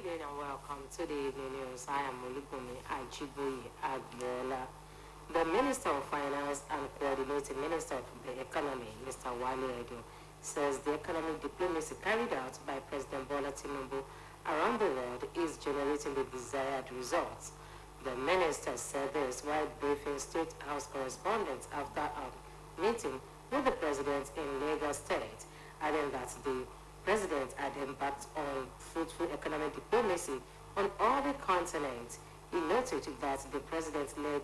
evening and welcome to the evening news. I am Olubunmi Ajiboye Agbola. The Minister of Finance and Coordinating Minister of the Economy, Mr. Wale Edo, says the economic diplomacy carried out by President Bola Tinubu around the world is generating the desired results. The minister said this while briefing State House correspondents after a meeting with the president in Lagos State, adding that the president had embarked on fruitful economic diplomacy on all the continents. He noted that the president led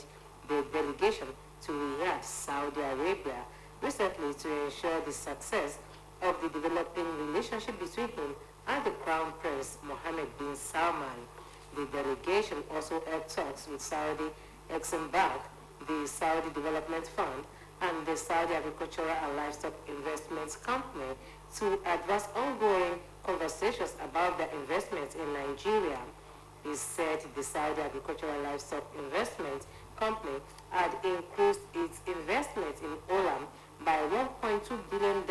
the delegation to Riyadh, Saudi Arabia, recently to ensure the success of the developing relationship between him and the Crown Prince Mohammed bin Salman. The delegation also held talks with Saudi Exim Bank, the Saudi Development Fund, and the Saudi Agricultural and Livestock Investments Company to advance ongoing conversations about their investments in Nigeria. He said the Saudi Agricultural and Livestock Investment Company had increased its investment in Olam by $1.2 billion.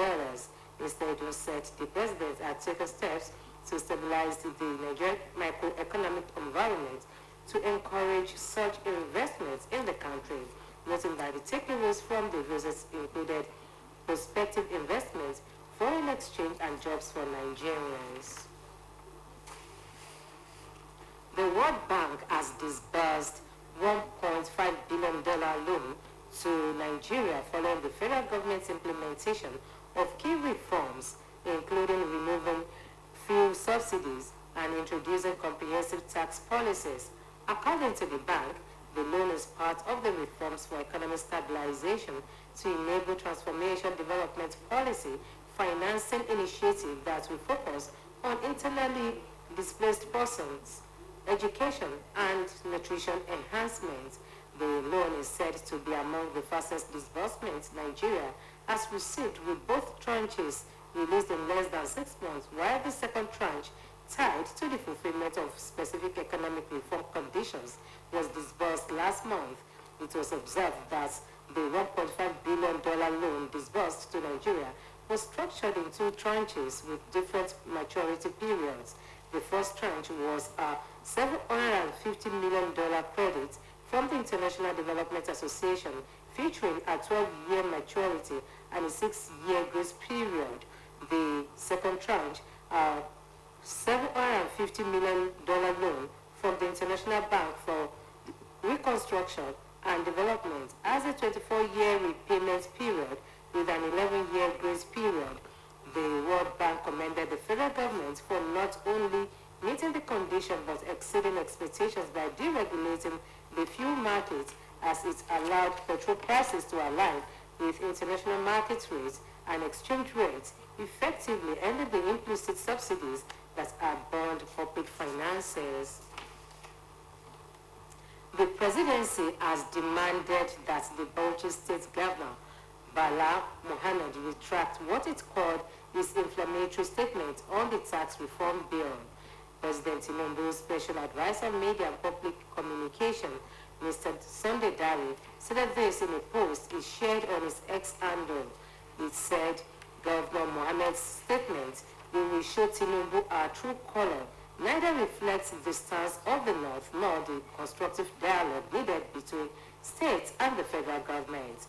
Instead, he said the president had taken steps to stabilize the Nigerian macroeconomic environment to encourage such investments in the country, noting that the takeaways from the visits included prospective investments, foreign exchange, and jobs for Nigerians. The World Bank has disbursed $1.5 billion loan to Nigeria following the federal government's implementation of key reforms, including removing fuel subsidies and introducing comprehensive tax policies. According to the bank, the loan is part of the reforms for economic stabilization to enable transformation development policy financing initiative that will focus on internally displaced persons, education, and nutrition enhancement. The loan is said to be among the fastest disbursements Nigeria has received, with both tranches released in less than 6 months, while the second tranche, tied to the fulfillment of specific economic reform conditions, was disbursed last month. It was observed that the $1.5 billion loan disbursed to Nigeria was structured in 2 tranches with different maturity periods. The first tranche was a $750 million credit from the International Development Association, featuring a 12-year maturity and a 6-year grace period. The second tranche, a $750 million loan from the International Bank for Reconstruction and Development, has a 24-year repayment period with an 11-year grace period. The World Bank commended the federal government for not only meeting the condition but exceeding expectations by deregulating the fuel market, as it allowed petrol prices to align with international market rates and exchange rates, effectively ending the implicit subsidies that are bond public finances. The presidency has demanded that the Bauchi State Governor, Bala Mohammed, retract what it called his inflammatory statement on the tax reform bill. President Tinubu's Special Advisor, Media and Public Communication, Mr. Sunday Dari, said this in a post he shared on his X handle. It said, Governor Mohammed's statement, "We will show Tinubu our true color," neither reflects the stance of the North nor the constructive dialogue needed between states and the federal government.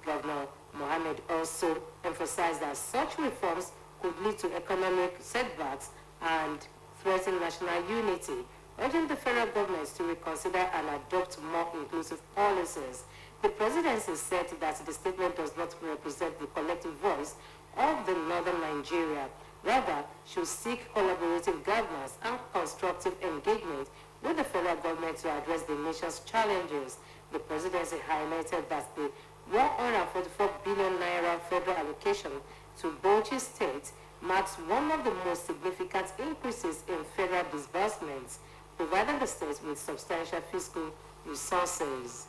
Governor Mohammed also emphasized that such reforms could lead to economic setbacks and threaten national unity, urging the federal government to reconsider and adopt more inclusive policies. The presidency said that the statement does not represent the collective voice of the northern Nigeria, rather should seek collaborative governance and constructive engagement with the federal government to address the nation's challenges. The presidency highlighted that the 144 billion naira federal allocation to Bauchi State marks one of the most significant increases in federal disbursements, providing the state with substantial fiscal resources.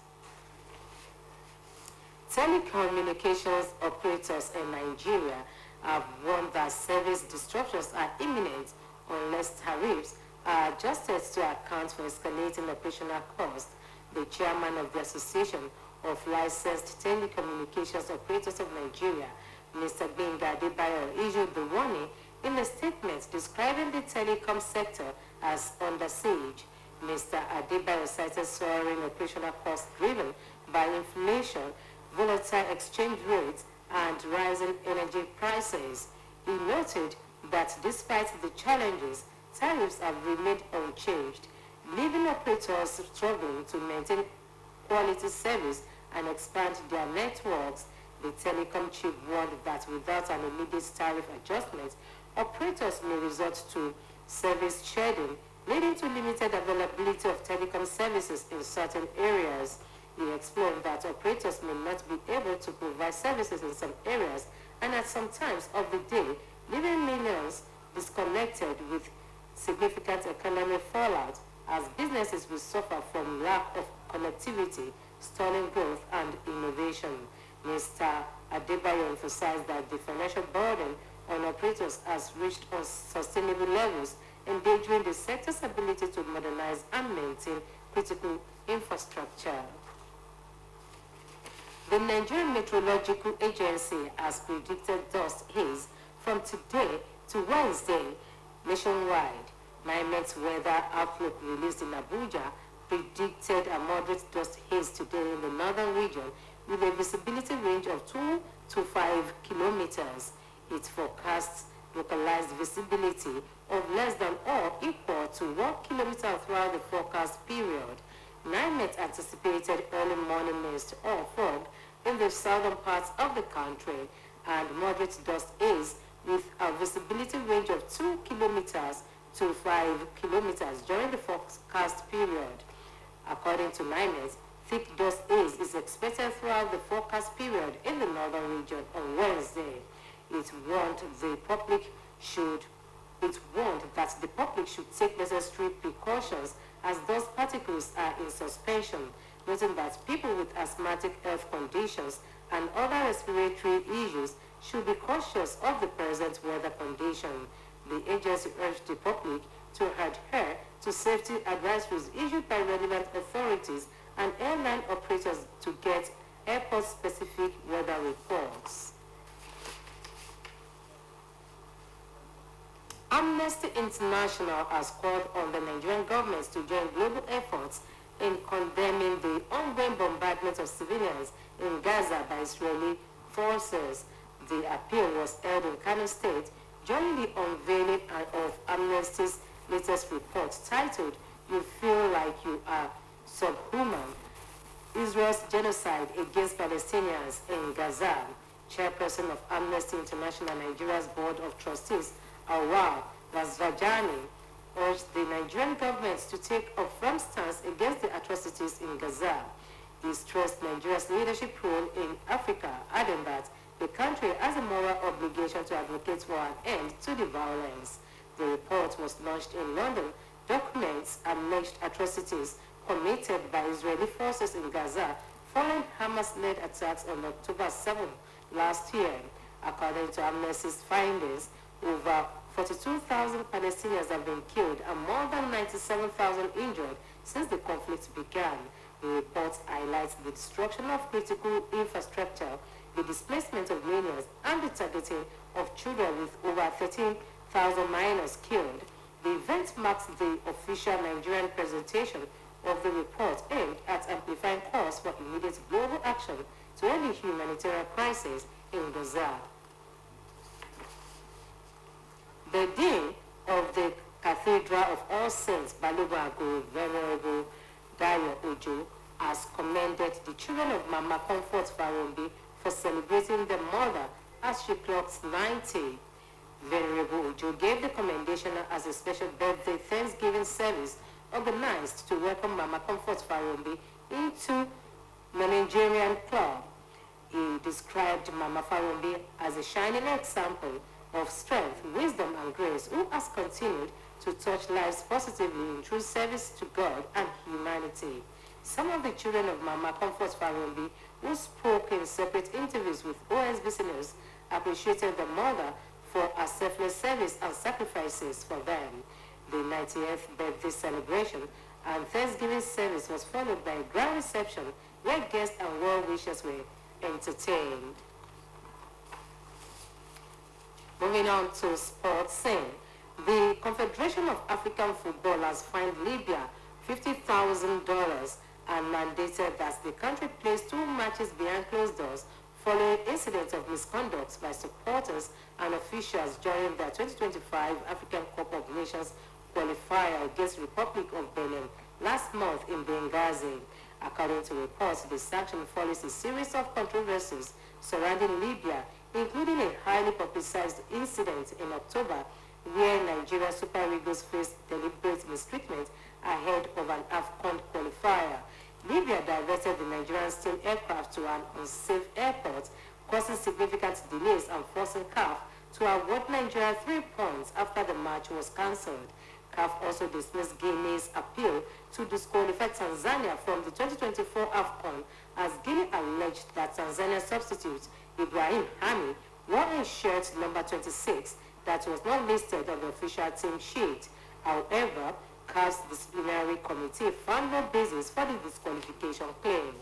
Telecommunications operators in Nigeria have warned that service disruptions are imminent unless tariffs are adjusted to account for escalating operational costs. The chairman of the Association of Licensed Telecommunications Operators of Nigeria, Mr. Benga Adebayo, issued the warning In a statement describing the telecom sector as under siege, Mr. Adebayo cited soaring operational costs driven by inflation, volatile exchange rates, and rising energy prices. He noted that despite the challenges, tariffs have remained unchanged, leaving operators struggling to maintain quality service and expand their networks. The telecom chief warned that without an immediate tariff adjustment, operators may resort to service shedding, leading to limited availability of telecom services in certain areas. He explained that operators may not be able to provide services in some areas and at some times of the day, leaving millions disconnected with significant economic fallout as businesses will suffer from lack of connectivity, stalling growth and innovation. Mr. Adebayo emphasized that the financial burden on operators has reached unsustainable levels, endangering the sector's ability to modernize and maintain critical infrastructure. The Nigerian Meteorological Agency has predicted dust haze from today to Wednesday nationwide. NIMET's weather outlook released in Abuja predicted a moderate dust haze today in the northern region with a visibility range of 2 to 5 kilometers. It forecasts localized visibility of less than or equal to 1 kilometer throughout the forecast period. NIMET anticipated early morning mist or fog in the southern parts of the country and moderate dust haze with a visibility range of 2 kilometers to 5 kilometers during the forecast period. According to NIMET, thick dust haze is expected throughout the forecast period in the northern region on Wednesday. It warned that the public should take necessary precautions as those particles are in suspension, noting that people with asthmatic health conditions and other respiratory issues should be cautious of the present weather condition. The agency urged the public to adhere to safety advisories issued by relevant authorities and airline operators to get airport-specific weather reports. Amnesty International has called on the Nigerian government to join global efforts in condemning the ongoing bombardment of civilians in Gaza by Israeli forces. The appeal was held in Kano State during the unveiling of Amnesty's latest report titled, "You Feel Like You Are Subhuman: Israel's Genocide Against Palestinians in Gaza." Chairperson of Amnesty International Nigeria's Board of Trustees, Awal Razvajani, urged the Nigerian government to take a firm stance against the atrocities in Gaza. He stressed Nigeria's leadership role in Africa, adding that the country has a moral obligation to advocate for an end to the violence. The report was launched in London, documents alleged atrocities committed by Israeli forces in Gaza following Hamas-led attacks on October 7 last year. According to Amnesty's findings, over 42,000 Palestinians have been killed and more than 97,000 injured since the conflict began. The report highlights the destruction of critical infrastructure, the displacement of millions, and the targeting of children with over 13,000 minors killed. The event marks the official Nigerian presentation of the report aimed at amplifying calls for immediate global action to end the humanitarian crisis in Gaza. The Dean of the Cathedral of All Saints, Balogun, Venerable Dayo Ojo, has commended the children of Mama Comfort Farombi for celebrating their mother as she clocks 90. Venerable Ojo gave the commendation as a special birthday Thanksgiving service organized to welcome Mama Comfort Farombi into the Nigerian club. He described Mama Farombi as a shining example of strength, wisdom, and grace, who has continued to touch lives positively in true service to God and humanity. Some of the children of Mama Comfort Farombi, who spoke in separate interviews with OSBC News, appreciated the mother for her selfless service and sacrifices for them. The 90th birthday celebration and Thanksgiving service was followed by a grand reception where guests and well-wishers were entertained. Moving on to sports scene. The Confederation of African Football has fined Libya $50,000 and mandated that the country plays 2 matches behind closed doors following incidents of misconduct by supporters and officials during the 2025 African Cup of Nations qualifier against the Republic of Benin last month in Benghazi. According to reports, the sanction follows a series of controversies surrounding Libya, including a highly publicized incident in October where Nigeria Super Eagles faced deliberate mistreatment ahead of an AFCON qualifier. Libya diverted the Nigerian Steam aircraft to an unsafe airport, causing significant delays and forcing CAF to award Nigeria 3 points after the match was cancelled. CAF also dismissed Guinea's appeal to disqualify Tanzania from the 2024 AFCON as Guinea alleged that Tanzania substitute Ibrahim Hami wore a shirt number 26 that was not listed on the official team sheet. However, CAF's disciplinary committee found no basis for the disqualification claim.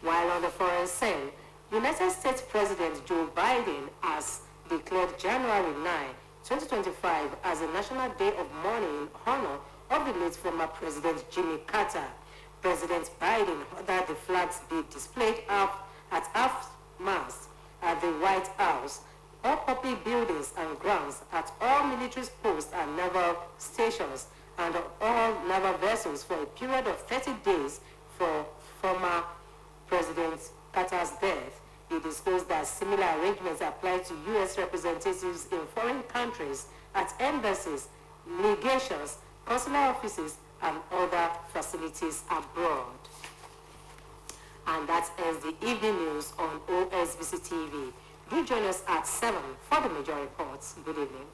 While on the foreign scene, United States President Joe Biden has declared January 9, 2025 as a National Day of Mourning in honor of the late former President Jimmy Carter. President Biden ordered the flags be displayed at half-mast at the White House, all public buildings and grounds, at all military posts and naval stations, and on all naval vessels for a period of 30 days for former President Carter's death. He disclosed that similar arrangements apply to U.S. representatives in foreign countries, at embassies, legations, consular offices, and other facilities abroad. And that ends the evening news on OSBC TV. Do join us at 7 for the major reports. Good evening.